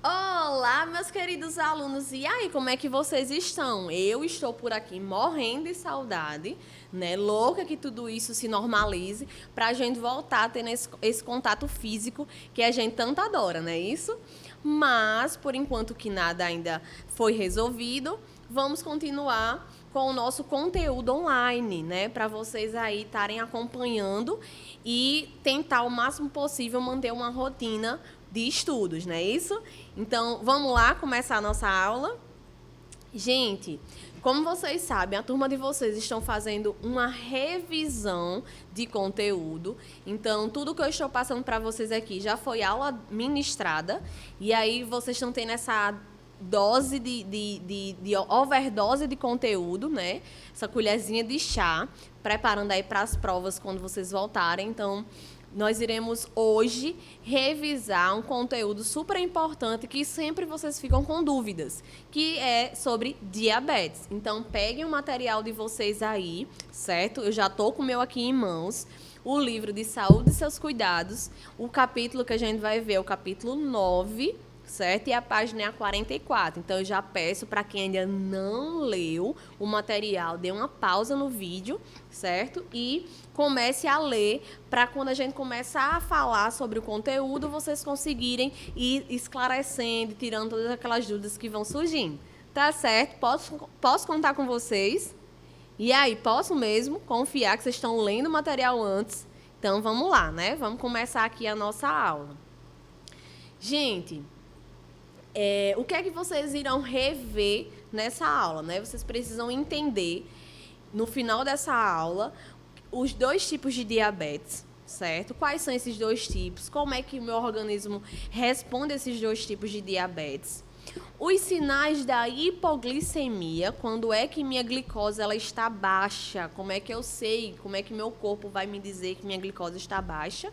Olá, meus queridos alunos. E aí, como é que vocês estão? Eu estou por aqui morrendo de saudade, né? Louca que tudo isso se normalize para a gente voltar a ter esse contato físico que a gente tanto adora, não é isso? Mas, por enquanto que nada ainda foi resolvido, vamos continuar com o nosso conteúdo online, né? Para vocês aí estarem acompanhando e tentar o máximo possível manter uma rotina de estudos, não é isso? Então, vamos lá começar a nossa aula. Gente, como vocês sabem, a turma de vocês estão fazendo uma revisão de conteúdo. Então, tudo que eu estou passando para vocês aqui já foi aula ministrada. E aí, vocês estão tendo essa dose de overdose de conteúdo, né? Essa colherzinha de chá, preparando aí para as provas quando vocês voltarem. Então, nós iremos hoje revisar um conteúdo super importante que sempre vocês ficam com dúvidas, que é sobre diabetes. Então, peguem o material de vocês aí, certo? Eu já estou com o meu aqui em mãos. O livro de Saúde e Seus Cuidados. O capítulo que a gente vai ver é o capítulo 9, certo? E a página é a 44. Então, eu já peço para quem ainda não leu o material, dê uma pausa no vídeo, certo? E comece a ler para quando a gente começar a falar sobre o conteúdo, vocês conseguirem ir esclarecendo, tirando todas aquelas dúvidas que vão surgindo. Tá certo? Posso contar com vocês? E aí, posso mesmo confiar que vocês estão lendo o material antes? Então, vamos lá, né? Vamos começar aqui a nossa aula. Gente, o que é que vocês irão rever nessa aula, né? Vocês precisam entender, no final dessa aula, os dois tipos de diabetes, certo? Quais são esses dois tipos? Como é que o meu organismo responde a esses dois tipos de diabetes? Os sinais da hipoglicemia, quando é que minha glicose ela está baixa? Como é que eu sei? Como é que meu corpo vai me dizer que minha glicose está baixa?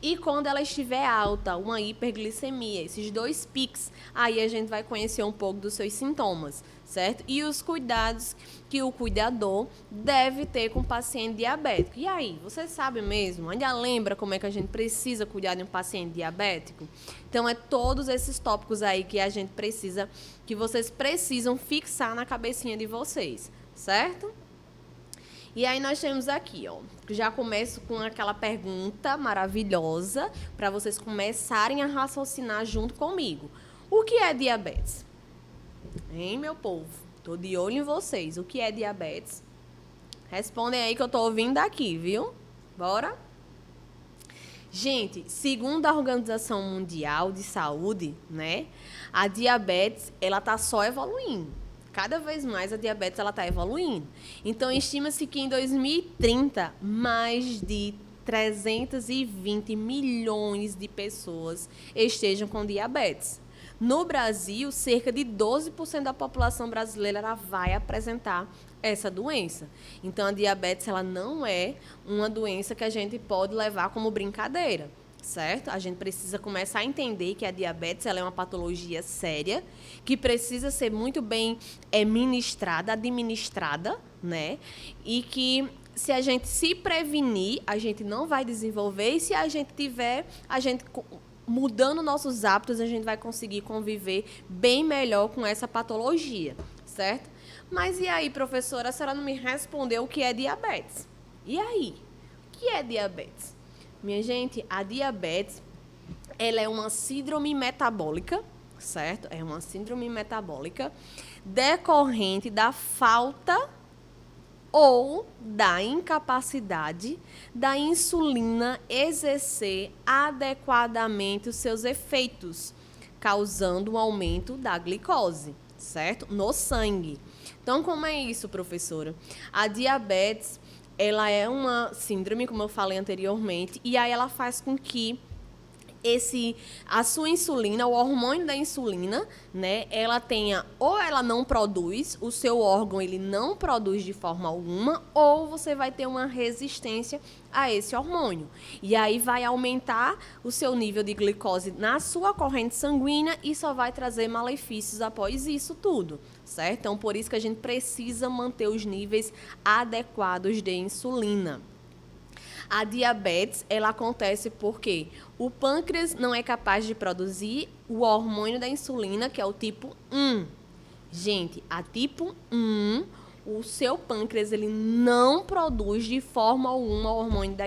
E quando ela estiver alta, uma hiperglicemia, esses dois pics, aí a gente vai conhecer um pouco dos seus sintomas, certo? E os cuidados que o cuidador deve ter com o paciente diabético. E aí, você sabe mesmo? Ainda lembra como é que a gente precisa cuidar de um paciente diabético? Então, é todos esses tópicos aí que a gente precisa, que vocês precisam fixar na cabecinha de vocês, certo? E aí nós temos aqui, ó, já começo com aquela pergunta maravilhosa para vocês começarem a raciocinar junto comigo. O que é diabetes? Hein, meu povo? Tô de olho em vocês. O que é diabetes? Respondem aí que eu tô ouvindo daqui, viu? Bora? Gente, segundo a Organização Mundial de Saúde, né, a diabetes, ela tá só evoluindo. Cada vez mais a diabetes ela está evoluindo. Então, estima-se que em 2030, mais de 320 milhões de pessoas estejam com diabetes. No Brasil, cerca de 12% da população brasileira vai apresentar essa doença. Então, a diabetes ela não é uma doença que a gente pode levar como brincadeira, certo? A gente precisa começar a entender que a diabetes ela é uma patologia séria, que precisa ser muito bem ministrada, administrada, né? E que se a gente se prevenir, a gente não vai desenvolver, e se a gente tiver, a gente mudando nossos hábitos, a gente vai conseguir conviver bem melhor com essa patologia, certo? Mas e aí, professora, a senhora não me respondeu o que é diabetes. E aí? O que é diabetes? Minha gente, a diabetes, ela é uma síndrome metabólica, certo? É uma síndrome metabólica decorrente da falta ou da incapacidade da insulina exercer adequadamente os seus efeitos, causando um aumento da glicose, certo? No sangue. Então, como é isso, professora? A diabetes, ela é uma síndrome, como eu falei anteriormente, e aí ela faz com que a sua insulina, o hormônio da insulina, né, ela tenha, ou ela não produz, o seu órgão ele não produz de forma alguma, ou você vai ter uma resistência a esse hormônio. E aí vai aumentar o seu nível de glicose na sua corrente sanguínea e só vai trazer malefícios após isso tudo, certo? Então, por isso que a gente precisa manter os níveis adequados de insulina. A diabetes, ela acontece porque o pâncreas não é capaz de produzir o hormônio da insulina, que é o tipo 1. Gente, a tipo 1, o seu pâncreas ele não produz de forma alguma o hormônio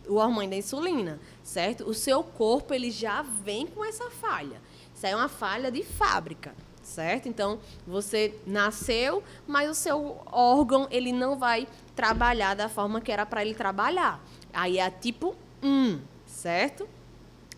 o hormônio da insulina, certo? O seu corpo ele já vem com essa falha. Isso é uma falha de fábrica, certo? Então, você nasceu, mas o seu órgão ele não vai trabalhar da forma que era para ele trabalhar. Aí é a tipo 1, certo?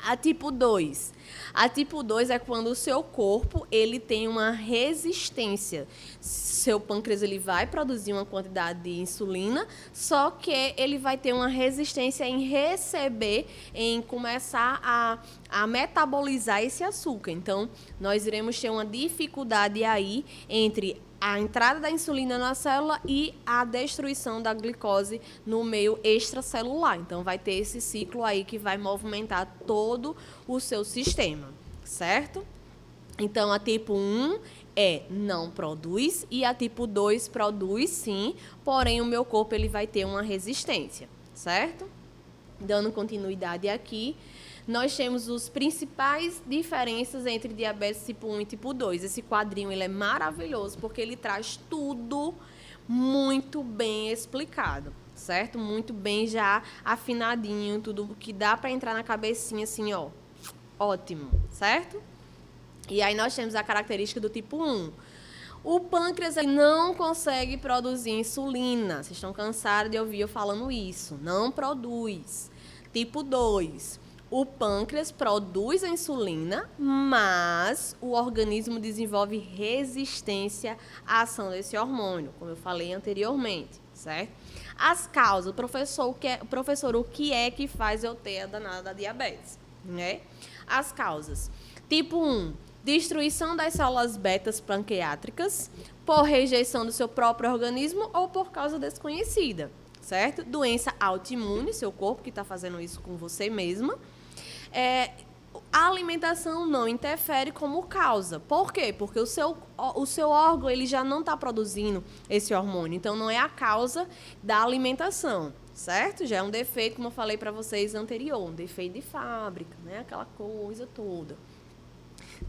A tipo 2. A tipo 2 é quando o seu corpo ele tem uma resistência. Seu pâncreas ele vai produzir uma quantidade de insulina, só que ele vai ter uma resistência em receber, em começar a metabolizar esse açúcar. Então, nós iremos ter uma dificuldade aí entre a entrada da insulina na célula e a destruição da glicose no meio extracelular. Então, vai ter esse ciclo aí que vai movimentar todo o seu sistema, certo? Então, a tipo 1 não produz e a tipo 2 produz sim, porém o meu corpo ele vai ter uma resistência, certo? Dando continuidade aqui, nós temos os principais diferenças entre diabetes tipo 1 e tipo 2. Esse quadrinho ele é maravilhoso porque ele traz tudo muito bem explicado, certo? Muito bem já afinadinho, tudo que dá para entrar na cabecinha assim, ó. Ótimo, certo? E aí nós temos a característica do tipo 1. O pâncreas não consegue produzir insulina. Vocês estão cansados de ouvir eu falando isso. Não produz. Tipo 2. O pâncreas produz a insulina, mas o organismo desenvolve resistência à ação desse hormônio, como eu falei anteriormente, certo? As causas, professor, o que é que faz eu ter a danada da diabetes, né? As causas. Tipo 1, destruição das células betas pancreáticas por rejeição do seu próprio organismo ou por causa desconhecida, certo? Doença autoimune, seu corpo que está fazendo isso com você mesma. A alimentação não interfere como causa. Por quê? Porque o seu órgão ele já não está produzindo esse hormônio. Então, não é a causa da alimentação, certo? Já é um defeito, como eu falei para vocês anterior, um defeito de fábrica, né? Aquela coisa toda.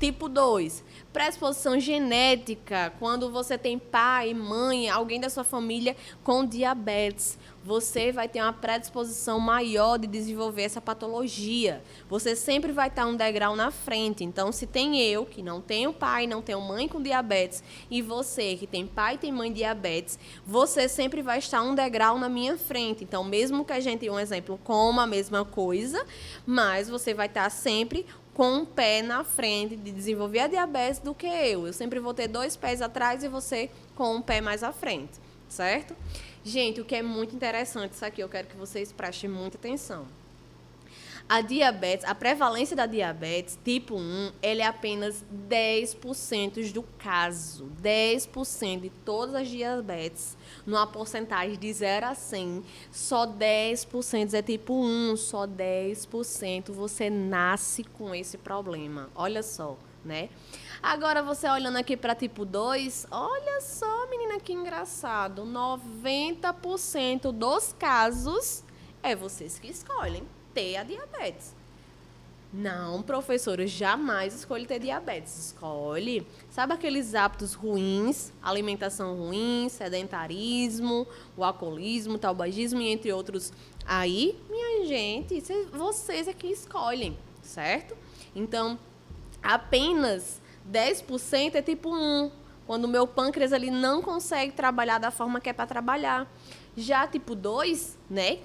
Tipo 2, predisposição genética. Quando você tem pai, mãe, alguém da sua família com diabetes, você vai ter uma predisposição maior de desenvolver essa patologia. Você sempre vai estar um degrau na frente. Então, se tem eu, que não tenho pai, não tenho mãe com diabetes, e você, que tem pai e tem mãe diabetes, você sempre vai estar um degrau na minha frente. Então, mesmo que a gente, um exemplo, coma a mesma coisa, mas você vai estar sempre com um pé na frente de desenvolver a diabetes do que eu. Eu sempre vou ter 2 pés atrás e você com um pé mais à frente, certo? Gente, o que é muito interessante isso aqui, eu quero que vocês prestem muita atenção. A diabetes, a prevalência da diabetes tipo 1, ele é apenas 10% do caso. 10% de todas as diabetes, numa porcentagem de 0 a 100, só 10% é tipo 1, só 10% você nasce com esse problema. Olha só, né? Agora, você olhando aqui para tipo 2, olha só, menina, que engraçado. 90% dos casos é vocês que escolhem ter a diabetes. Não, professor, eu jamais escolho ter diabetes. Escolhe. Sabe aqueles hábitos ruins, alimentação ruim, sedentarismo, o alcoolismo, tabagismo e entre outros aí? Minha gente, vocês é que escolhem, certo? Então, apenas 10% é tipo 1. Quando o meu pâncreas ele não consegue trabalhar da forma que é para trabalhar. Já tipo 2, né?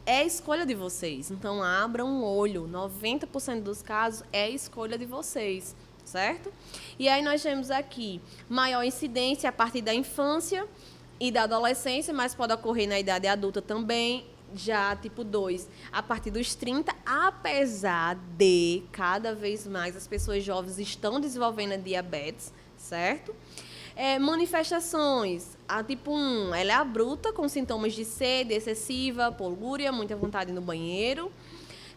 É escolha de vocês. Então, abram um olho. 90% dos casos é escolha de vocês, certo? E aí nós temos aqui maior incidência a partir da infância e da adolescência, mas pode ocorrer na idade adulta também. Já tipo 2, a partir dos 30, apesar de cada vez mais as pessoas jovens estão desenvolvendo a diabetes, certo? Manifestações. A tipo 1, ela é abrupta, com sintomas de sede excessiva, polúria, muita vontade no banheiro,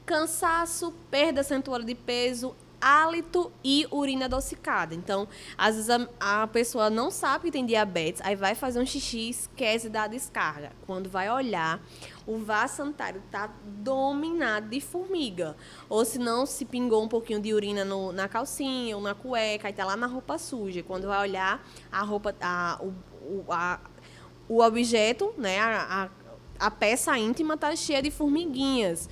cansaço, perda acentuada de peso, hálito e urina adocicada. Então, às vezes a pessoa não sabe que tem diabetes, aí vai fazer um xixi e esquece da descarga. Quando vai olhar, o vaso sanitário está dominado de formiga. Ou se não, se pingou um pouquinho de urina na calcinha ou na cueca, aí está lá na roupa suja. Quando vai olhar, a roupa, o objeto, né, a peça íntima está cheia de formiguinhas.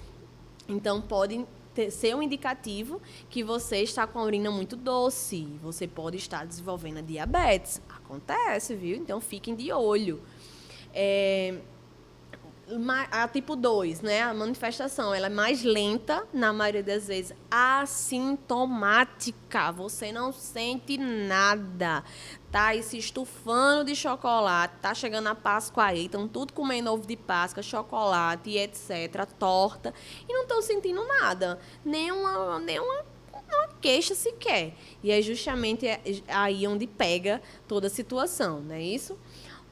Então, pode ser um indicativo que você está com a urina muito doce. Você pode estar desenvolvendo a diabetes. Acontece, viu? Então, fiquem de olho. A tipo 2, né? A manifestação, ela é mais lenta, na maioria das vezes assintomática. Você não sente nada. Tá aí se estufando de chocolate, tá chegando a Páscoa aí, estão tudo comendo ovo de Páscoa, chocolate e etc, torta, e não estão sentindo nada, nenhuma queixa sequer. E é justamente aí onde pega toda a situação, não é isso?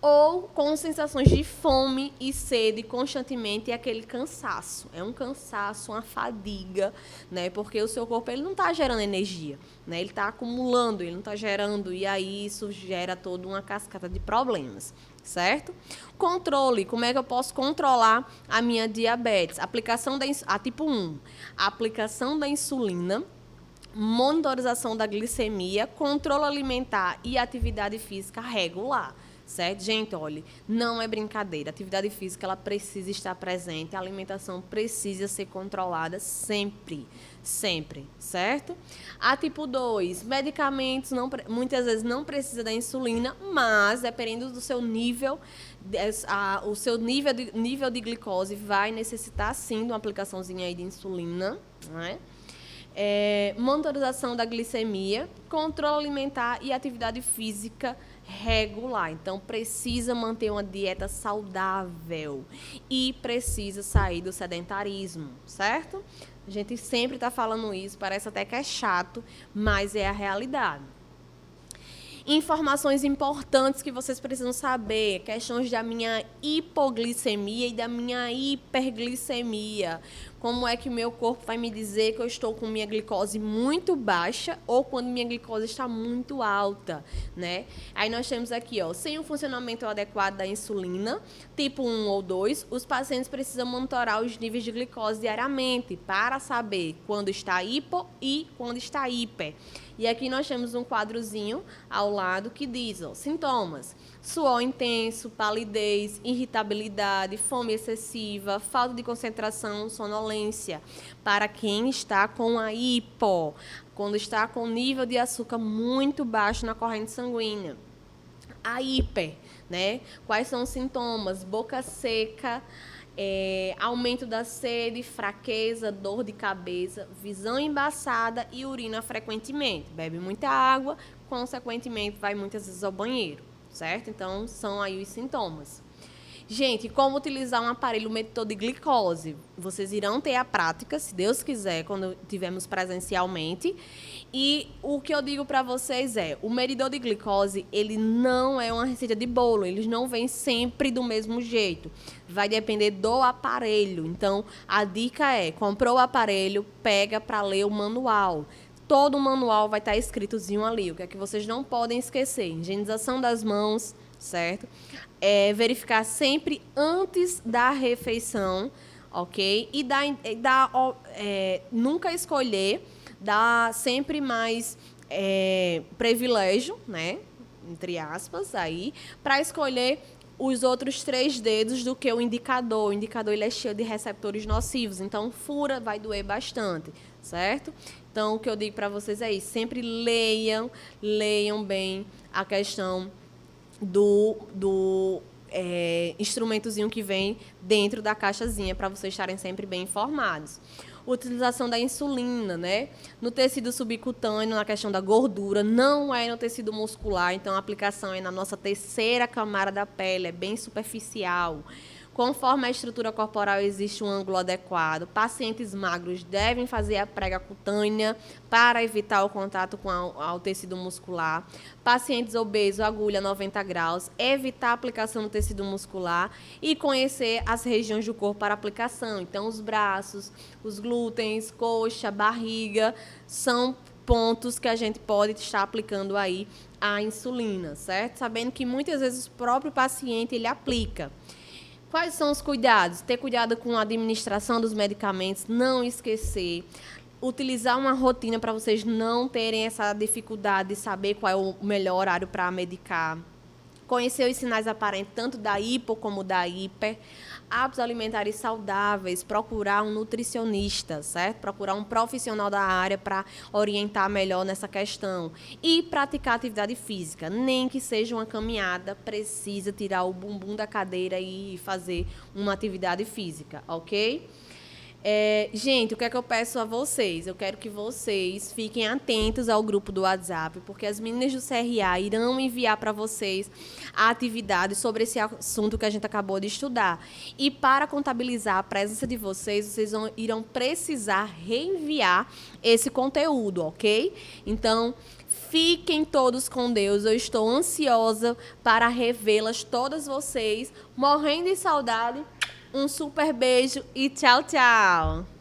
Ou com sensações de fome e sede constantemente e aquele cansaço. É um cansaço, uma fadiga, né? Porque o seu corpo ele não está gerando energia, né? Ele está acumulando, ele não está gerando, e aí isso gera toda uma cascata de problemas, certo? Controle, como é que eu posso controlar a minha diabetes? Aplicação a tipo 1, a aplicação da insulina, monitorização da glicemia, controle alimentar e atividade física regular. Certo? Gente, olha, não é brincadeira. A atividade física ela precisa estar presente, a alimentação precisa ser controlada sempre, sempre, certo? A tipo 2, medicamentos muitas vezes não precisa da insulina, mas dependendo do seu nível, o seu nível de glicose vai necessitar sim de uma aplicaçãozinha aí de insulina, né? Monitorização da glicemia, controle alimentar e atividade física regular. Então, precisa manter uma dieta saudável e precisa sair do sedentarismo, certo? A gente sempre está falando isso, parece até que é chato, mas é a realidade. Informações importantes que vocês precisam saber, questões da minha hipoglicemia e da minha hiperglicemia. Como é que o meu corpo vai me dizer que eu estou com minha glicose muito baixa ou quando minha glicose está muito alta, né? Aí nós temos aqui, ó, sem o funcionamento adequado da insulina, tipo 1 ou 2, os pacientes precisam monitorar os níveis de glicose diariamente para saber quando está hipo e quando está hiper. E aqui nós temos um quadrozinho ao lado que diz, ó, sintomas: suor intenso, palidez, irritabilidade, fome excessiva, falta de concentração, sonolência. Para quem está com a hipo, quando está com nível de açúcar muito baixo na corrente sanguínea. A hiper, né? Quais são os sintomas? Boca seca, aumento da sede, fraqueza, dor de cabeça, visão embaçada e urina frequentemente. Bebe muita água, consequentemente vai muitas vezes ao banheiro, certo? Então, são aí os sintomas. Gente, como utilizar um aparelho medidor de glicose? Vocês irão ter a prática, se Deus quiser, quando tivermos presencialmente. E o que eu digo para vocês é, o medidor de glicose, ele não é uma receita de bolo, eles não vêm sempre do mesmo jeito. Vai depender do aparelho. Então, a dica é, comprou o aparelho, pega para ler o manual. Todo o manual vai estar escritozinho ali, o que é que vocês não podem esquecer. Higienização das mãos, certo? Verificar sempre antes da refeição, ok? E nunca escolher, dar sempre mais privilégio, né? Entre aspas, aí, para escolher os outros 3 dedos do que o indicador. O indicador ele é cheio de receptores nocivos, então fura, vai doer bastante, certo? Então, o que eu digo para vocês é isso, sempre leiam bem a questão do instrumentozinho que vem dentro da caixazinha, para vocês estarem sempre bem informados. Utilização da insulina, né? No tecido subcutâneo, na questão da gordura, não é no tecido muscular, então a aplicação é na nossa terceira camada da pele, é bem superficial. Conforme a estrutura corporal existe um ângulo adequado, pacientes magros devem fazer a prega cutânea para evitar o contato com o tecido muscular. Pacientes obesos, agulha 90 graus, evitar a aplicação no tecido muscular e conhecer as regiões do corpo para aplicação. Então, os braços, os glúteos, coxa, barriga, são pontos que a gente pode estar aplicando aí a insulina, certo? Sabendo que muitas vezes o próprio paciente ele aplica. Quais são os cuidados? Ter cuidado com a administração dos medicamentos, não esquecer. Utilizar uma rotina para vocês não terem essa dificuldade de saber qual é o melhor horário para medicar. Conhecer os sinais aparentes, tanto da hipo como da hiper. Hábitos alimentares saudáveis, procurar um nutricionista, certo? Procurar um profissional da área para orientar melhor nessa questão. E praticar atividade física. Nem que seja uma caminhada, precisa tirar o bumbum da cadeira e fazer uma atividade física, ok? Gente, o que é que eu peço a vocês? Eu quero que vocês fiquem atentos ao grupo do WhatsApp, porque as meninas do CRA irão enviar para vocês a atividade sobre esse assunto que a gente acabou de estudar. E para contabilizar a presença de vocês, irão precisar reenviar esse conteúdo, ok? Então, fiquem todos com Deus. Eu estou ansiosa para revê-las todas vocês, morrendo de saudade. Um super beijo e tchau, tchau!